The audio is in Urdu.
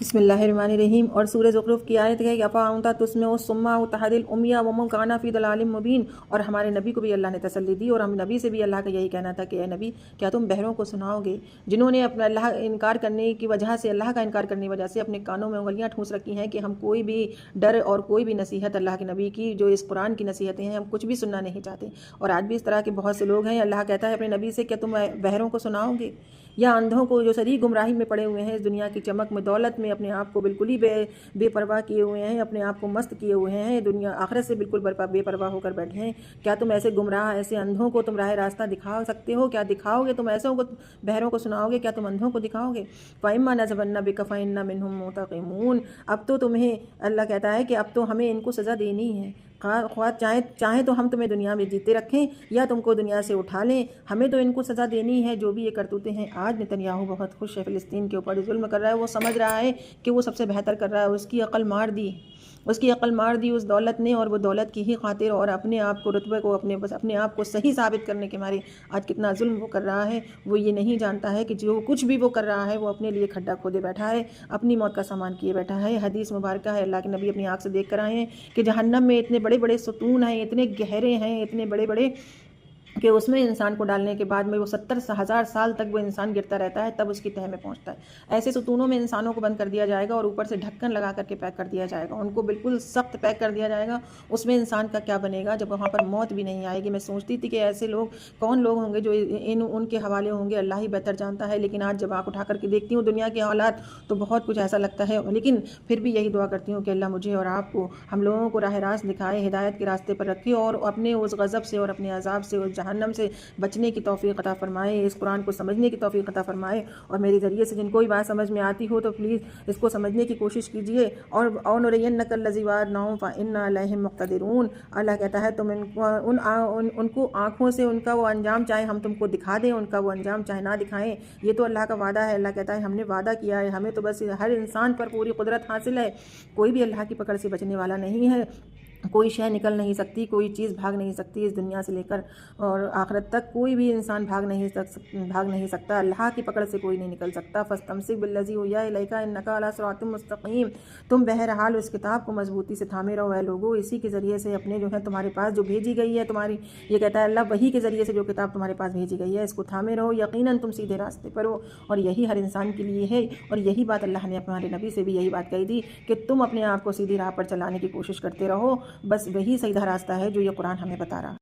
بسم اللہ الرحمن الرحیم۔ اور سورہ زخرف کی آیت ہے کہ افاؤنتا تسمع الصم وتهدي العمي ومن كان في ضلال مبين۔ اور ہمارے نبی کو بھی اللہ نے تسلی دی، اور ہم نبی سے بھی اللہ کا یہی کہنا تھا کہ اے نبی، کیا تم بہروں کو سناؤ گے جنہوں نے اپنا اللہ انکار کرنے کی وجہ سے، اللہ کا انکار کرنے کی وجہ سے اپنے کانوں میں انگلیاں ٹھونس رکھی ہیں کہ ہم کوئی بھی ڈر اور کوئی بھی نصیحت اللہ کے نبی کی، جو اس قرآن کی نصیحتیں ہیں، ہم کچھ بھی سننا نہیں چاہتے۔ اور آج بھی اس طرح کے بہت سے لوگ ہیں۔ اللہ کہتا ہے اپنے نبی سے، کیا تم بہروں کو سناؤ گے، یا اندھوں کو جو صریح گمراہی میں پڑے ہوئے ہیں، اس دنیا کی چمک میں، دولت میں، اپنے آپ کو بالکل ہی بے پرواہ کیے ہوئے ہیں، اپنے آپ کو مست کیے ہوئے ہیں، دنیا آخرت سے بالکل بے پرواہ ہو کر بیٹھے ہیں، کیا تم ایسے گمراہ، ایسے اندھوں کو تم راہ راستہ دکھا سکتے ہو؟ کیا دکھاؤ گے؟ تم ایسوں کو بہروں کو سناؤ گے؟ کیا تم اندھوں کو دکھاؤ گے؟ فَإِمَّا نَذْهَبَنَّ بِكَ فَإِنَّا مِنْهُمْ مُنْتَقِمُونَ۔ اب تو تمہیں، اللہ کہتا ہے کہ اب تو ہمیں ان کو سزا دینی ہے، خواہ چاہیں تو ہم تمہیں دنیا میں جیتے رکھیں یا تم کو دنیا سے اٹھا لیں، ہمیں تو ان کو سزا دینی ہے جو بھی یہ کرتوتے ہیں۔ آج نتنیاہو بہت خوش ہے، فلسطین کے اوپر ظلم کر رہا ہے، وہ سمجھ رہا ہے کہ وہ سب سے بہتر کر رہا ہے، اس کی عقل مار دی، اس دولت نے، اور وہ دولت کی ہی خاطر، اور اپنے آپ کو، رتبے کو، اپنے آپ کو صحیح ثابت کرنے کے مارے آج کتنا ظلم وہ کر رہا ہے۔ وہ یہ نہیں جانتا ہے کہ جو کچھ بھی وہ کر رہا ہے، وہ اپنے لیے کھڈا کھودے بیٹھا ہے، اپنی موت کا سامان کیے بیٹھا ہے۔ حدیث مبارکہ ہے، اللہ کے نبی اپنی آنکھ سے دیکھ کر آئے ہیں کہ جہنم میں اتنے بڑے بڑے ستون ہیں، اتنے گہرے ہیں، اتنے بڑے بڑے، کہ اس میں انسان کو ڈالنے کے بعد میں وہ 70,000 سال تک وہ انسان گرتا رہتا ہے، تب اس کی تہہ میں پہنچتا ہے۔ ایسے ستونوں میں انسانوں کو بند کر دیا جائے گا، اور اوپر سے ڈھکن لگا کر کے پیک کر دیا جائے گا، ان کو بالکل سخت پیک کر دیا جائے گا۔ اس میں انسان کا کیا بنے گا جب وہاں پر موت بھی نہیں آئے گی؟ میں سوچتی تھی کہ ایسے لوگ کون لوگ ہوں گے جو ان کے حوالے ہوں گے، اللہ ہی بہتر جانتا ہے۔ لیکن آج جب آنکھ اٹھا کر کے دیکھتی ہوں دنیا کے حالات، تو بہت کچھ ایسا لگتا ہے، لیکن پھر بھی یہی دعا کرتی ہوں کہ اللہ مجھے اور آپ کو، ہم لوگوں کو راہ راست دکھائے، ہدایت کے راستے پر رکھے، اور اپنے اس غضب سے اور اپنے عذاب سے، اس جہنم سے بچنے کی توفیق عطا فرمائے، اس قرآن کو سمجھنے کی توفیق عطا فرمائے۔ اور میرے ذریعے سے جن کو بھی بات سمجھ میں آتی ہو تو پلیز اس کو سمجھنے کی کوشش کیجیے۔ اور نُرِيَنَّكَ الَّذِي وَعَدْنَاهُمْ فَإِنَّا عَلَيْهِمْ مُقْتَدِرُونَ۔ اللہ کہتا ہے تم ان کو آنکھوں سے ان کا وہ انجام چاہے ہم تم کو دکھا دیں، ان کا وہ انجام چاہے نہ دکھائیں، یہ تو اللہ کا وعدہ ہے۔ اللہ کہتا ہے ہم نے وعدہ کیا ہے، ہمیں تو بس ہر انسان پر پوری قدرت حاصل ہے، کوئی بھی اللہ کی پکڑ سے بچنے والا نہیں ہے، کوئی شے نکل نہیں سکتی، کوئی چیز بھاگ نہیں سکتی، اس دنیا سے لے کر اور آخرت تک کوئی بھی انسان بھاگ نہیں سکتا، اللہ کی پکڑ سے کوئی نہیں نکل سکتا۔ فَاسْتَمْسِكْ بِالَّذِي أُوحِيَ إِلَيْكَ إِنَّكَ عَلَىٰ صِرَاطٍ مُّسْتَقِيمٍ۔ تم بہرحال اس کتاب کو مضبوطی سے تھامے رہو اے لوگو، اسی کے ذریعے سے اپنے جو ہے تمہارے پاس جو بھیجی گئی ہے تمہاری، یہ کہتا ہے اللہ وحی کے ذریعے سے جو کتاب تمہارے پاس بھیجی گئی ہے، اس کو تھامے رہو، یقیناً تم سیدھے راستے پر ہو۔ اور یہی ہر انسان کے لیے ہے، اور یہی بات اللہ نے ہمارے نبی سے بھی یہی بات کہی تھی کہ تم اپنے آپ کو سیدھی راہ پر چلانے کی کوشش کرتے رہو، بس وہی سیدھا راستہ ہے جو یہ قرآن ہمیں بتا رہا ہے۔